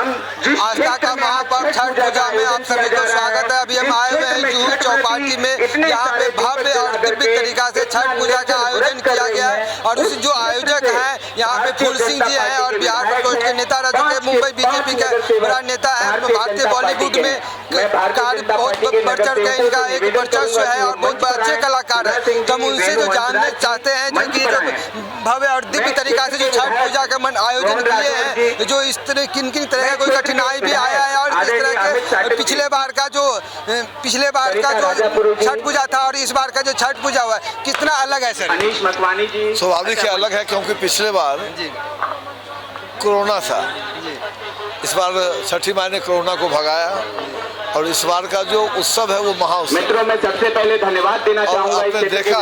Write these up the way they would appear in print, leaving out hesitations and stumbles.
आस्था का महापर्व छठ पूजा में आप सभी को स्वागत है। अभी हम आए हुए हैं जुहू चौपाटी में। यहाँ पे भव्य और दिव्य तरीका से छठ पूजा का आयोजन किया गया है और उस जो आयोजक हैं यहाँ पे फूल सिंह जी हैं और बिहार प्रकोष्ठ के नेता रह चुके, मुंबई बीजेपी के बड़ा नेता है। भारतीय बॉलीवुड में कार्य बहुत बढ़ चढ़ के इनका एक वर्चस्व है और बहुत अच्छे कलाकार है। तो हम उनसे जो जानना चाहते हैं जो कि भव्य और दिव्य तरीका से जो छठ पूजा का आयोजन किए हैं, जो इस तरह किन किन तरह का कोई कठिनाई भी आया है और इस तरह के पिछले बार का जो छठ पूजा था और इस बार का जो छठ पूजा हुआ है कितना अलग है सर? अनीश मकवानी जी। स्वाभाविक है अलग है, क्योंकि पिछले बार कोरोना था, इस बार छठी माई ने कोरोना को भगाया और इस बार का जो उत्सव है वो महाउत्सव। मित्रों मैं सबसे पहले धन्यवाद देना चाहूंगा। आपने देखा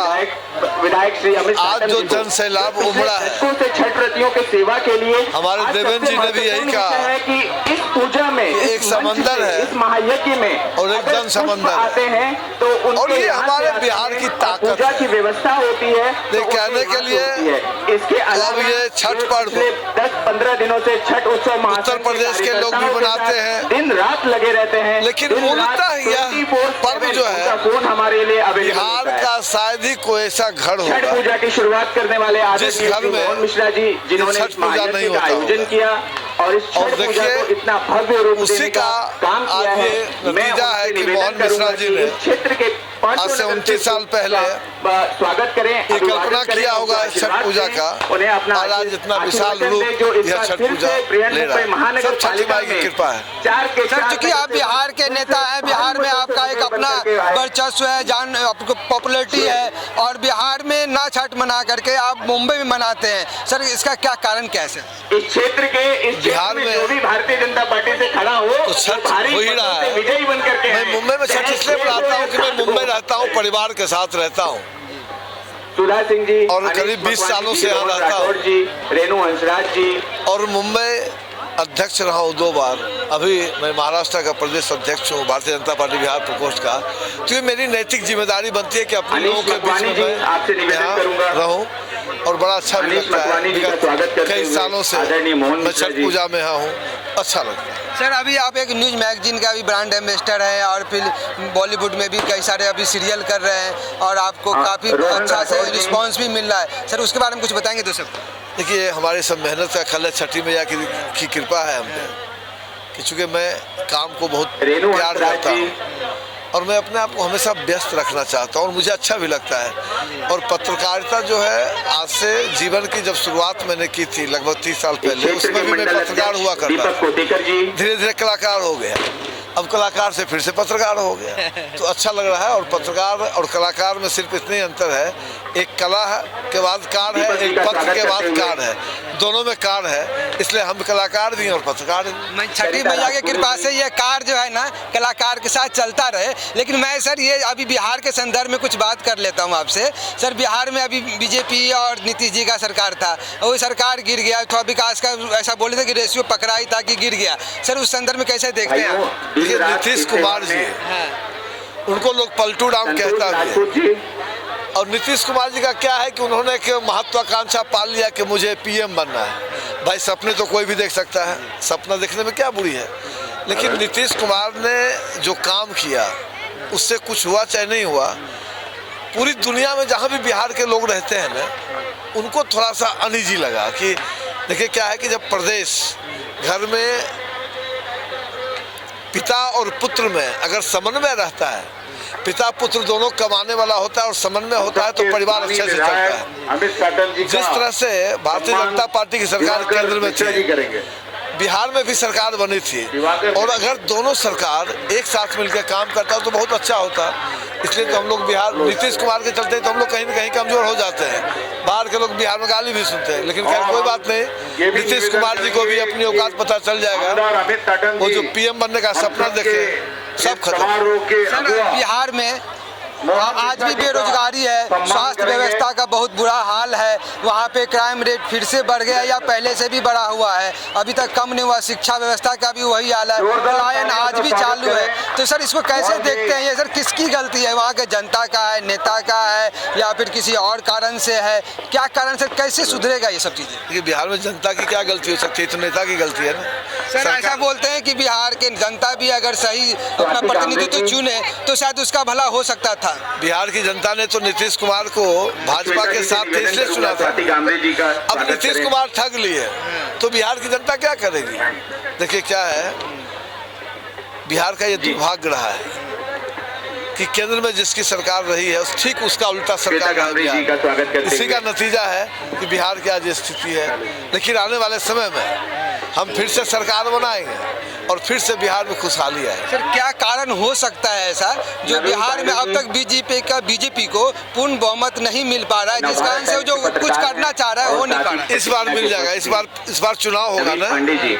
विधायक श्री अमित आज जो जन सैलाब उमड़ा है छठ व्रतियों की सेवा के लिए, हमारे देवेंद्र जी ने भी यही कहा है कि इस पूजा में एक समंदर है, इस महायज्ञ में और एक जन समंदर आते हैं तो और ये हमारे बिहार की ताकत पूजा की व्यवस्था होती है। ये कहने के लिए इसके अलावा ये छठ पर्व 10-15 दिनों से छठ उत्सव उत्तर प्रदेश के लोग भी मनाते हैं, दिन रात लगे रहते हैं, लेकिन मूलतः यह पर्व जो है फोन हमारे लिए बिहार का शायद ही कोई ऐसा घर छठ होगा पूजा की शुरुआत करने वाले जिस घर में मोहन मिश्रा जी जिन्होंने छठ पूजा नहीं होता आयोजन किया और इस छठ पूजा को इतना भव्य रूप उसी का काम किया आज ये नतीजा है कि मोहन मिश्रा जी ने क्षेत्र के आज से 29 साल पहले स्वागत करें, ये कल्पना किया होगा छठ पूजा का उन्हें अपना और आज इतना विशाल रूप यह छठ पूजा ले रहा है। सब छठी माई की कृपा है। सर चूंकि आप बिहार के नेता हैं, बिहार में आपका एक अपना वर्चस्व है, जान आपको पॉपुलैरिटी है और बिहार में ना छठ मना करके आप मुंबई में मनाते हैं। सर इसका क्या कारण क्या है सर? इस क्षेत्र के बिहार में जो भी भारतीय जनता पार्टी से खड़ा हो तो छठ हो ही रहा है। विजयी बन करके मैं मुंबई में छठ इसलिए मनाता हूँ कि मैं मुंबई रहता हूँ, परिवार के साथ रहता हूँ सुधा सिंह जी और करीब 20 सालों से यहाँ रहता हूँ जी, रेणु हंसराज जी और मुंबई अध्यक्ष रहा हूँ 2 बार। अभी मैं महाराष्ट्र का प्रदेश अध्यक्ष हूँ भारतीय जनता पार्टी बिहार प्रकोष्ठ का। तो ये मेरी नैतिक जिम्मेदारी बनती है कि अपने लोगों के बीच में मैं यहाँ रहूँ और बड़ा अच्छा भी लगता है। कई सालों से मैं छठ पूजा में यहाँ हूँ, अच्छा लगता है। सर अभी आप एक न्यूज़ मैगजीन का भी ब्रांड एम्बेसडर हैं और फिर बॉलीवुड में भी कई सारे अभी सीरियल कर रहे हैं और आपको काफ़ी अच्छा से रिस्पांस भी मिल रहा है। सर उसके बारे में कुछ बताएंगे तो सब? देखिए हमारी सब मेहनत का खल है, छठी मैया की कृपा है हम पे कि चूँकि मैं काम को बहुत प्यार करता हूँ और मैं अपने आप को हमेशा व्यस्त रखना चाहता हूँ और मुझे अच्छा भी लगता है। और पत्रकारिता जो है आज से जीवन की जब शुरुआत मैंने की थी लगभग 30 साल पहले, उसमें भी मैं पत्रकार हुआ करता था। धीरे धीरे कलाकार हो गया, अब कलाकार से फिर से पत्रकार हो गया, तो अच्छा लग रहा है। और पत्रकार और कलाकार में सिर्फ इतने अंतर है, एक कला के बाद कार है, एक पत्र के बाद कार है, दोनों में कार है, इसलिए हम कलाकार भी हैं और पत्रकार भी। छठी मैया की कृपा से ये कार जो है ना कलाकार के साथ चलता रहे। लेकिन मैं सर ये अभी बिहार के संदर्भ में कुछ बात कर लेता हूँ आपसे। सर बिहार में अभी बीजेपी और नीतीश जी का सरकार था, वो सरकार गिर गया, थोड़ा विकास का ऐसा बोले थे कि रेशियो पकड़ाई था कि गिर गया। सर उस संदर्भ में कैसे देखते हैं आप? नीतीश कुमार जी उनको लोग पलटू राम कहता है और नीतीश कुमार जी का क्या है कि उन्होंने एक महत्वाकांक्षा पाल लिया कि मुझे पीएम बनना है। भाई सपने तो कोई भी देख सकता है, सपना देखने में क्या बुरी है, लेकिन नीतीश कुमार ने जो काम किया उससे कुछ हुआ चाहे नहीं हुआ, पूरी दुनिया में जहाँ भी बिहार के लोग रहते हैं ना उनको थोड़ा सा अनईजी लगा कि देखिए क्या है कि जब प्रदेश घर में पिता और पुत्र में अगर समन्वय रहता है, पिता पुत्र दोनों कमाने वाला होता है और समन्वय होता है तो परिवार अच्छे से चलता है। जिस तरह से भारतीय जनता पार्टी की सरकार केंद्र में थी, बिहार में भी सरकार बनी थी और अगर दोनों सरकार एक साथ मिलकर काम करता तो बहुत अच्छा होता। इसलिए तो हम लोग बिहार नीतीश कुमार के चलते तो हम लोग कहीं न कहीं कमजोर हो जाते हैं, बाहर के लोग बिहार में गाली भी सुनते हैं, लेकिन खैर कोई बात नहीं, नीतीश कुमार जी को भी अपनी औकात पता चल जाएगा। वो जो पीएम बनने का सपना देखे सब खत्म। बिहार में आज भी बेरोजगारी है, स्वास्थ्य व्यवस्था का बहुत बुरा हाल है, वहाँ पे क्राइम रेट फिर से बढ़ गया या पहले से भी बढ़ा हुआ है, अभी तक कम नहीं हुआ। शिक्षा व्यवस्था का भी वही हाल है, पलायन आज भी चालू है। तो सर इसको कैसे देखते हैं? ये सर किसकी गलती है? वहाँ के जनता का है, नेता का है, या फिर किसी और कारण से है? क्या कारण से कैसे सुधरेगा ये सब चीजें? देखिए, बिहार में जनता की क्या गलती हो सकती है? तो नेता की गलती है ना। सर ऐसा बोलते हैं कि बिहार के जनता भी अगर सही अपना प्रतिनिधित्व चुने तो शायद उसका भला हो सकता था। बिहार की जनता ने तो नीतीश कुमार को भाजपा के साथ थे इसलिए चुना था। अब नीतीश कुमार ठग लिए तो बिहार की जनता क्या करेगी? देखिए क्या है, बिहार का ये दुर्भाग्य रहा है कि केंद्र में जिसकी सरकार रही है ठीक उसका उल्टा सरकार आ गया। इसी का नतीजा है कि बिहार की आज स्थिति है। लेकिन आने वाले समय में हम फिर से सरकार बनाएंगे और फिर से बिहार में खुशहाली आए। सर क्या कारण हो सकता है ऐसा जो बिहार में अब तक बीजेपी को पूर्ण बहुमत नहीं मिल पा रहा है, जिस कारण से जो कुछ करना चाह रहा है वो नहीं पा रहा है? इस बार मिल जाएगा। इस बार चुनाव होगा ना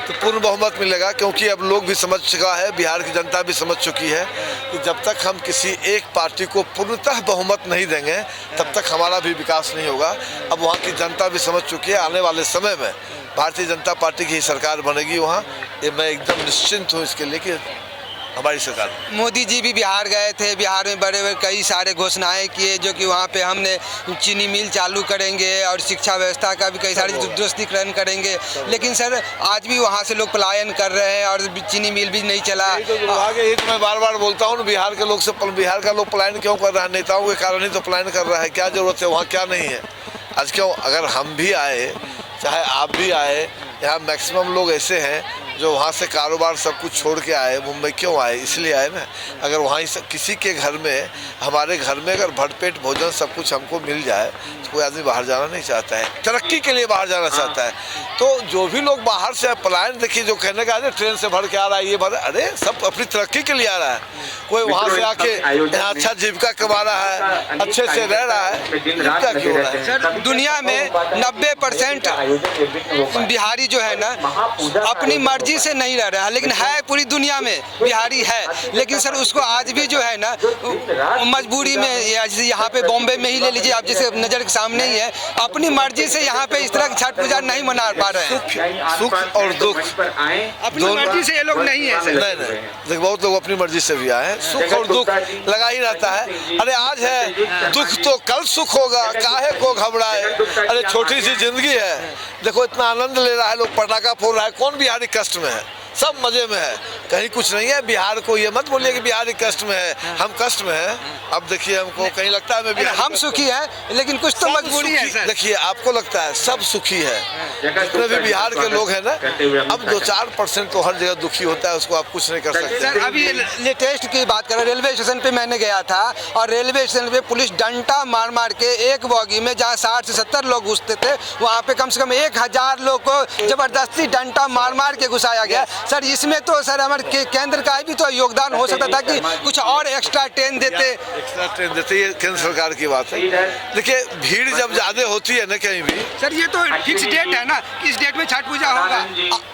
तो पूर्ण बहुमत मिलेगा, क्योंकि अब लोग भी समझ चुका है, बिहार की जनता भी समझ चुकी है कि जब तक हम किसी एक पार्टी को पूर्णतः बहुमत नहीं देंगे तब तक हमारा भी विकास नहीं होगा। अब वहाँ की जनता भी समझ चुकी है, आने वाले समय में भारतीय जनता पार्टी की ही सरकार बनेगी वहाँ। ये मैं एकदम निश्चिंत हूँ इसके लिए कि हमारी सरकार। मोदी जी भी बिहार गए थे, बिहार में बड़े बड़े कई सारे घोषणाएं किए, जो कि वहाँ पे हमने चीनी मिल चालू करेंगे और शिक्षा व्यवस्था का भी कई सारे दुरुस्तीकरण करेंगे। लेकिन सर आज भी वहाँ से लोग पलायन कर रहे हैं और चीनी मिल भी नहीं चला। यही तो मैं बार बार बोलता हूँ, बिहार के लोग से बिहार का लोग पलायन क्यों कर रहा है? नेताओं के कारण ही तो पलायन कर रहा है। क्या जरूरत है? वहाँ क्या नहीं है आज? क्यों? अगर हम भी आए, चाहे आप भी आए, यहाँ मैक्सिमम लोग ऐसे हैं जो वहाँ से कारोबार सब कुछ छोड़ के आए। मुंबई क्यों आए? इसलिए आए ना। अगर वहाँ किसी के घर में, हमारे घर में अगर भरपेट भोजन सब कुछ हमको मिल जाए तो कोई आदमी बाहर जाना नहीं चाहता है, तरक्की के लिए बाहर जाना चाहता है। तो जो भी लोग बाहर से पलायन, देखिए जो कहने का है ट्रेन से भर के आ रहा है, ये भर, अरे सब अपनी तरक्की के लिए आ रहा है। कोई वहाँ से आके यहाँ अच्छा जीविका कमा रहा है, अच्छे से रह रहा है, क्या क्यों रहा है? सर दुनिया में 90% बिहारी जो है ना अपनी मर्जी से नहीं रह रहा है, लेकिन है पूरी दुनिया में बिहारी है। लेकिन सर उसको आज भी जो है ना मजबूरी में, यहाँ पे बॉम्बे में ही ले लीजिए आप, जैसे नजर के सामने ही है, अपनी मर्जी से यहाँ पे इस तरह की छठ पूजा नहीं मना पा रहे हैं। सुख और दुख अपनी मर्जी से ये लोग नहीं है सर। नहीं, देखिए बहुत लोग अपनी मर्जी से भी आए। सुख और दुख लगा ही रहता है। अरे आज है दुख तो कल सुख होगा, काहे को घबराए? अरे छोटी सी जिंदगी है, देखो इतना आनंद ले रहा है लोग, पटाखा फोड़ रहा है, कौन बिहारी कष्ट में है? सब मजे में है, कहीं कुछ नहीं है। बिहार को ये मत बोलिए कि बिहारी कष्ट में है, हम कष्ट में हैं। अब देखिए हमको कहीं लगता है मैं हम सुखी हैं, लेकिन कुछ तो मजबूरी है सर। देखिए आपको लगता है सब सुखी है, जितने भी बिहार के लोग हैं ना, अब 2-4% तो हर जगह दुखी होता है, उसको आप कुछ नहीं कर सकते। सर अभी लेटेस्ट की बात करें, रेलवे स्टेशन पे मैंने गया था और रेलवे स्टेशन पे पुलिस डंडा मार मार के एक बॉगी में जहाँ 60 से 70 लोग घुसते थे, वहाँ पे कम से कम 1000 लोग को जबरदस्ती डंडा मार मार के घुसाया गया। सर इसमें तो सर हमारे केंद्र का भी तो योगदान हो सकता था कि कुछ और एक्स्ट्रा ट्रेन देते। ये केंद्र सरकार की बात है। देखिए भीड़ जब ज्यादा होती है ना कहीं भी, सर ये तो फिक्स डेट है ना, किस डेट में छठ पूजा होगा?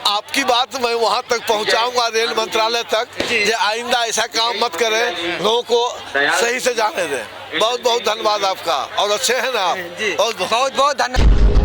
आपकी बात मैं वहाँ तक पहुँचाऊंगा, रेल मंत्रालय तक, ये आइंदा ऐसा काम मत करें, लोगों को सही से जाने दें। बहुत बहुत धन्यवाद आपका, और अच्छे हैं ना आप? बहुत बहुत धन्यवाद।